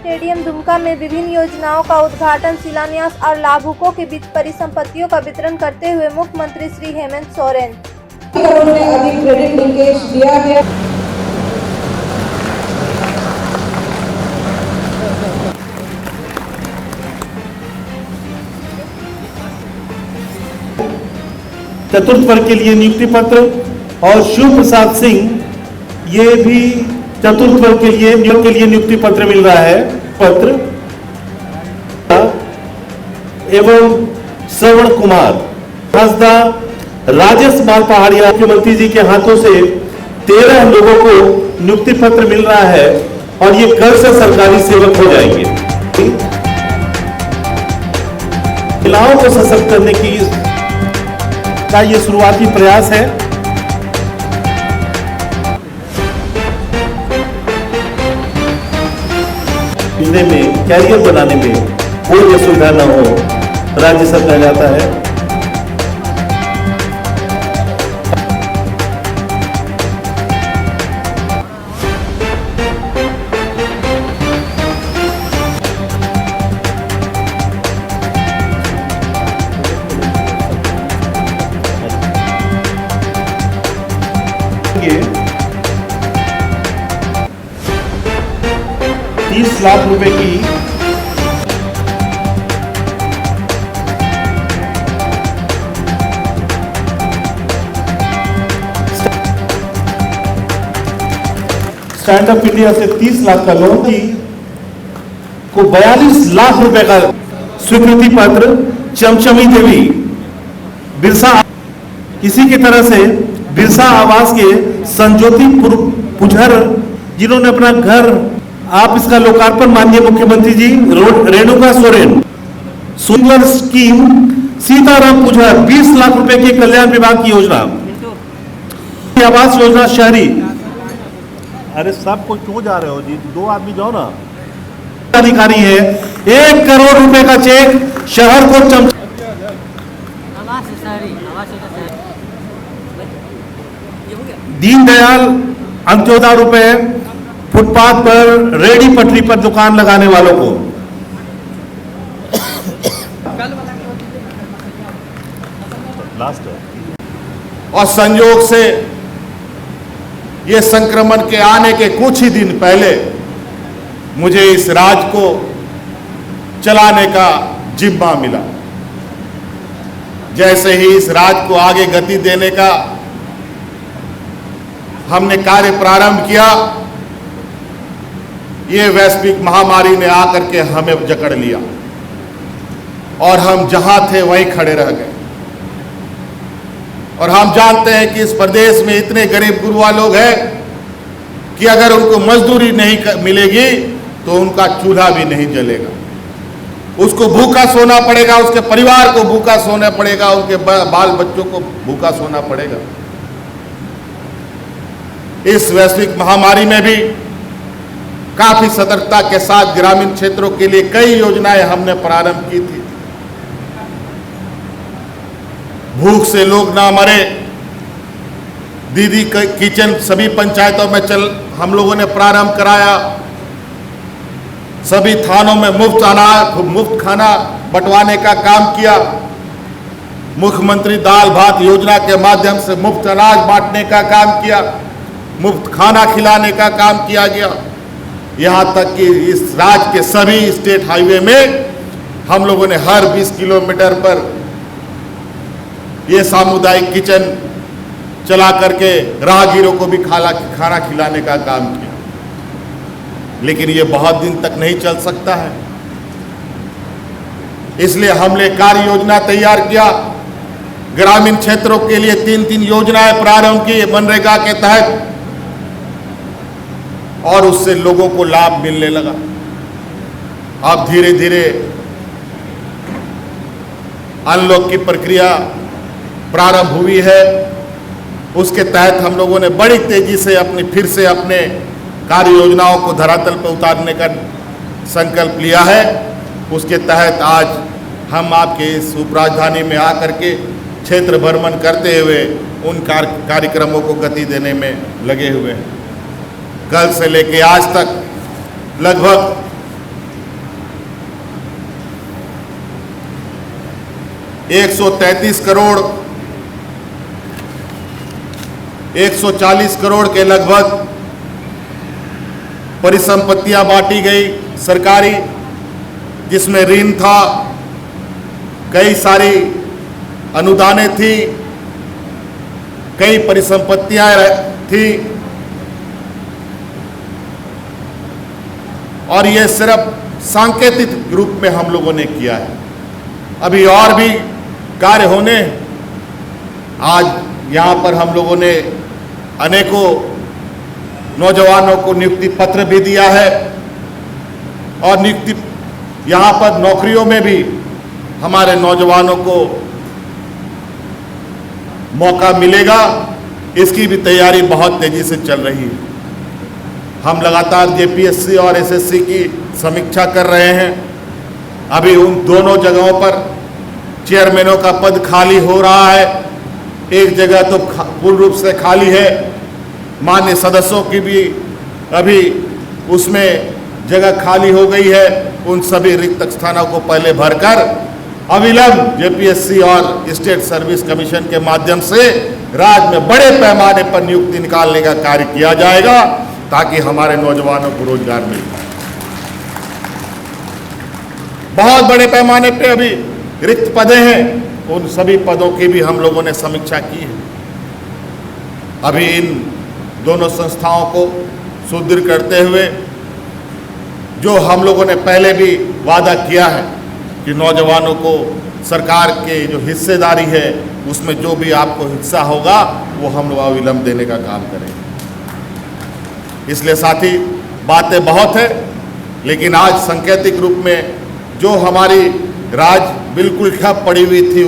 Stadium Dumka में विभिन्न योजनाओं का उद्घाटन, शिलान्यास और लाभुकों के बीच परिसंपत्तियों का वितरण करते हुए मुख्यमंत्री श्री हेमंत सोरेन। करोड़ में अधिक क्रेडिट लिंकेज दिया गया। चतुर्थ वर्ग के लिए नियुक्ति पत्र और शिव प्रसाद सिंह ये भी चतुर्थ वर्ग के लिए नियुक्ति पत्र मिल रहा है। पत्र एवं श्रवण कुमार हंसदा राजेश माल पहाड़िया मुख्यमंत्री जी के हाथों से 13 लोगों को नियुक्ति पत्र मिल रहा है और ये कल से सरकारी सेवक हो जाएंगे। महिलाओं को सशक्त करने की का ये शुरुआती प्रयास है। में कैरियर बनाने में कोई असुविधा न हो, राज्य सरकार जाता है। ये 30 लाख रुपए की स्टैंड अप इंडिया से 30 लाख का लोन को 42 लाख रुपए का स्वीकृति पत्र चमचमी देवी बिरसा, इसी की तरह से बिरसा आवास के संजोती पुजहर जिन्होंने अपना घर, आप इसका लोकार्पण माननीय मुख्यमंत्री जी रेणुका सोरेन। सुंदर स्कीम सीताराम पुजहर 20 लाख रुपए की कल्याण विभाग की योजना, आवास योजना शहरी। अरे सब कोई क्यों जा रहे हो जी, 2 आदमी जाओ ना। अधिकारी है 1 करोड़ रुपए का चेक शहर को दीनदयाल अंत्योदय रुपए फुटपाथ पर रेडी पटरी पर दुकान लगाने वालों को। और संयोग से ये संक्रमण के आने के कुछ ही दिन पहले मुझे इस राज्य को चलाने का जिम्मा मिला। जैसे ही इस राज्य को आगे गति देने का हमने कार्य प्रारंभ किया, ये वैश्विक महामारी ने आकर के हमें जकड़ लिया और हम जहां थे वहीं खड़े रह गए। और हम जानते हैं कि इस प्रदेश में इतने गरीब गुरुआ लोग हैं कि अगर उनको मजदूरी नहीं मिलेगी तो उनका चूल्हा भी नहीं जलेगा, उसको भूखा सोना पड़ेगा, उसके परिवार को भूखा सोना पड़ेगा, उनके बाल बच्चों को भूखा सोना पड़ेगा। इस वैश्विक महामारी में भी काफी सतर्कता के साथ ग्रामीण क्षेत्रों के लिए कई योजनाएं हमने प्रारंभ की थी। भूख से लोग ना मरे, दीदी किचन सभी पंचायतों में हम लोगों ने प्रारंभ कराया। सभी थानों में मुफ्त अनाज, मुफ्त खाना बंटवाने का काम किया। मुख्यमंत्री दाल भात योजना के माध्यम से मुफ्त अनाज बांटने का काम किया, मुफ्त खाना खिलाने का काम किया गया। यहां तक कि इस राज्य के सभी स्टेट हाईवे में हम लोगों ने हर 20 किलोमीटर पर ये सामुदायिक किचन चला करके राहगीरों को भी खाना खिलाने का काम किया। लेकिन ये बहुत दिन तक नहीं चल सकता है, इसलिए हमने कार्य योजना तैयार किया। ग्रामीण क्षेत्रों के लिए 3-3 योजनाएं प्रारंभ की मनरेगा के तहत और उससे लोगों को लाभ मिलने लगा। अब धीरे धीरे अनलॉक की प्रक्रिया प्रारंभ हुई है। उसके तहत हम लोगों ने बड़ी तेजी से फिर से अपने कार्य योजनाओं को धरातल पर उतारने का संकल्प लिया है। उसके तहत आज हम आपके इस उपराजधानी में आकर के क्षेत्र भ्रमण करते हुए उन कार्यक्रमों को गति देने में लगे हुए हैं। कल से लेके आज तक लगभग 133 करोड़ 140 करोड़ के लगभग परिसंपत्तियां बांटी गई सरकारी, जिसमें ऋण था, कई सारी अनुदानें थी, कई परिसंपत्तियां थी, और ये सिर्फ सांकेतिक रूप में हम लोगों ने किया है। अभी और भी कार्य होने। आज यहाँ पर हम लोगों ने अनेकों नौजवानों को नियुक्ति पत्र भी दिया है, और नियुक्ति यहाँ पर नौकरियों में भी हमारे नौजवानों को मौका मिलेगा, इसकी भी तैयारी बहुत तेजी से चल रही है। हम लगातार जेपीएससी और एसएससी की समीक्षा कर रहे हैं। अभी उन दोनों जगहों पर चेयरमैनों का पद खाली हो रहा है, एक जगह तो पूर्ण रूप से खाली है, मान्य सदस्यों की भी अभी उसमें जगह खाली हो गई है। उन सभी रिक्त स्थानों को पहले भरकर अविलंब जेपीएससी और स्टेट सर्विस कमीशन के माध्यम से राज्य में बड़े पैमाने पर नियुक्ति निकालने का कार्य किया जाएगा, ताकि हमारे नौजवानों को रोजगार मिल पाए। बहुत बड़े पैमाने पे अभी रिक्त पदें हैं, उन सभी पदों की भी हम लोगों ने समीक्षा की है। अभी इन दोनों संस्थाओं को सुदृढ़ करते हुए जो हम लोगों ने पहले भी वादा किया है कि नौजवानों को सरकार के जो हिस्सेदारी है उसमें जो भी आपको हिस्सा होगा वो हम लोग अविलंब देने का काम करेंगे। इसलिए साथी, बातें बहुत है, लेकिन आज सांकेतिक रूप में जो हमारी राज बिल्कुल ठप पड़ी हुई थी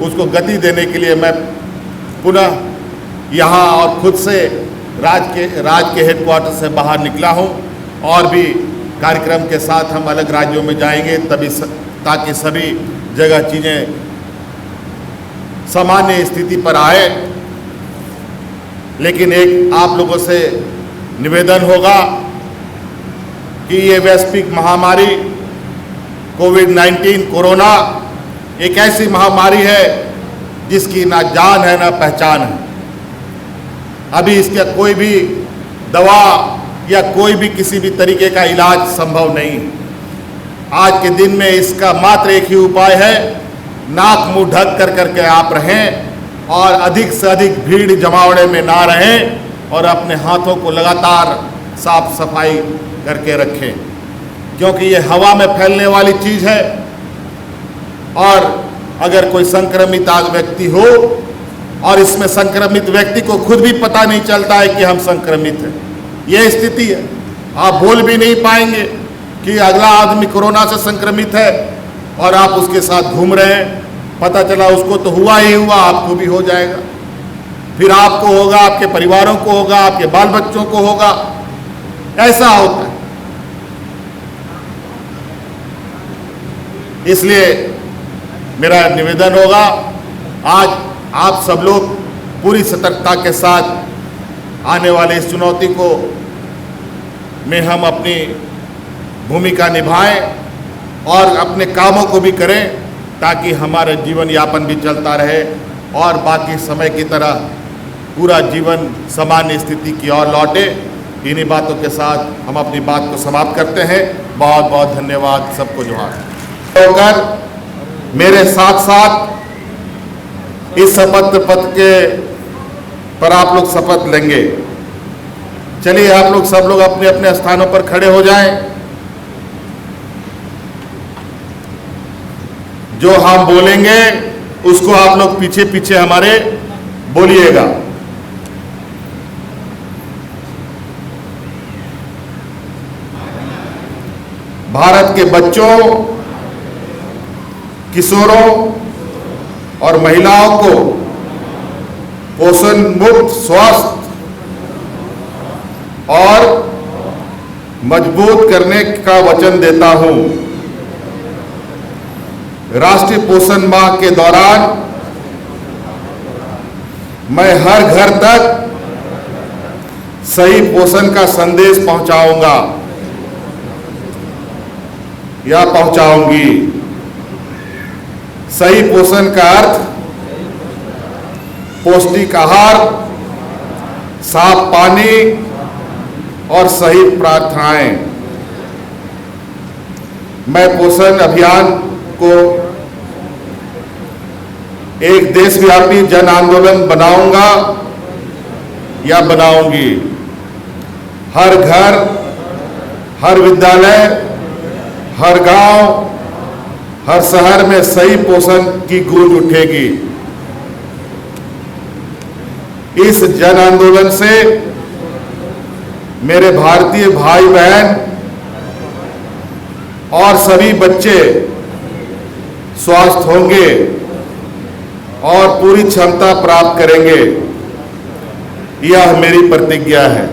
उसको गति देने के लिए मैं पुनः यहाँ और खुद से राज के हेडक्वार्टर से बाहर निकला हूँ, और भी कार्यक्रम के साथ हम अलग राज्यों में जाएंगे ताकि सभी जगह चीज़ें सामान्य स्थिति पर आए। लेकिन एक आप लोगों से निवेदन होगा कि ये वैश्विक महामारी कोविड-19 कोरोना एक ऐसी महामारी है जिसकी ना जान है ना पहचान है। अभी इसका कोई भी दवा या कोई भी किसी भी तरीके का इलाज संभव नहीं है। आज के दिन में इसका मात्र एक ही उपाय है, नाक मुंह ढक करके आप रहें और अधिक से अधिक भीड़ जमावड़े में ना रहें, और अपने हाथों को लगातार साफ सफाई करके रखें, क्योंकि ये हवा में फैलने वाली चीज़ है। और अगर कोई संक्रमित व्यक्ति हो और इसमें संक्रमित व्यक्ति को खुद भी पता नहीं चलता है कि हम संक्रमित हैं, यह स्थिति है। आप बोल भी नहीं पाएंगे कि अगला आदमी कोरोना से संक्रमित है और आप उसके साथ घूम रहे हैं, पता चला उसको तो हुआ ही हुआ, आपको भी हो जाएगा, फिर आपको होगा, आपके परिवारों को होगा, आपके बाल बच्चों को होगा। ऐसा होता है। इसलिए मेरा निवेदन होगा, आज आप सब लोग पूरी सतर्कता के साथ आने वाले इस चुनौती को में हम अपनी भूमिका निभाएं और अपने कामों को भी करें, ताकि हमारा जीवन यापन भी चलता रहे और बाकी समय की तरह पूरा जीवन सामान्य स्थिति की ओर लौटे। इन्हीं बातों के साथ हम अपनी बात को समाप्त करते हैं। बहुत बहुत धन्यवाद, सबको जोहार। होकर मेरे साथ साथ इस शपथ पत्र के पर आप लोग शपथ लेंगे। चलिए आप लोग सब लोग अपने अपने स्थानों पर खड़े हो जाएं। जो हम बोलेंगे उसको आप लोग पीछे पीछे हमारे बोलिएगा। भारत के बच्चों, किशोरों और महिलाओं को पोषण मुक्त, स्वस्थ और मजबूत करने का वचन देता हूं। राष्ट्रीय पोषण माह के दौरान मैं हर घर तक सही पोषण का संदेश पहुंचाऊंगा या पहुंचाऊंगी। सही पोषण का अर्थ पौष्टिक आहार, साफ पानी और सही प्रार्थनाएं। मैं पोषण अभियान को एक देशव्यापी जन आंदोलन बनाऊंगा या बनाऊंगी। हर घर, हर विद्यालय, हर गांव, हर शहर में सही पोषण की गूंज उठेगी। इस जन आंदोलन से मेरे भारतीय भाई बहन और सभी बच्चे स्वस्थ होंगे और पूरी क्षमता प्राप्त करेंगे, यह मेरी प्रतिज्ञा है।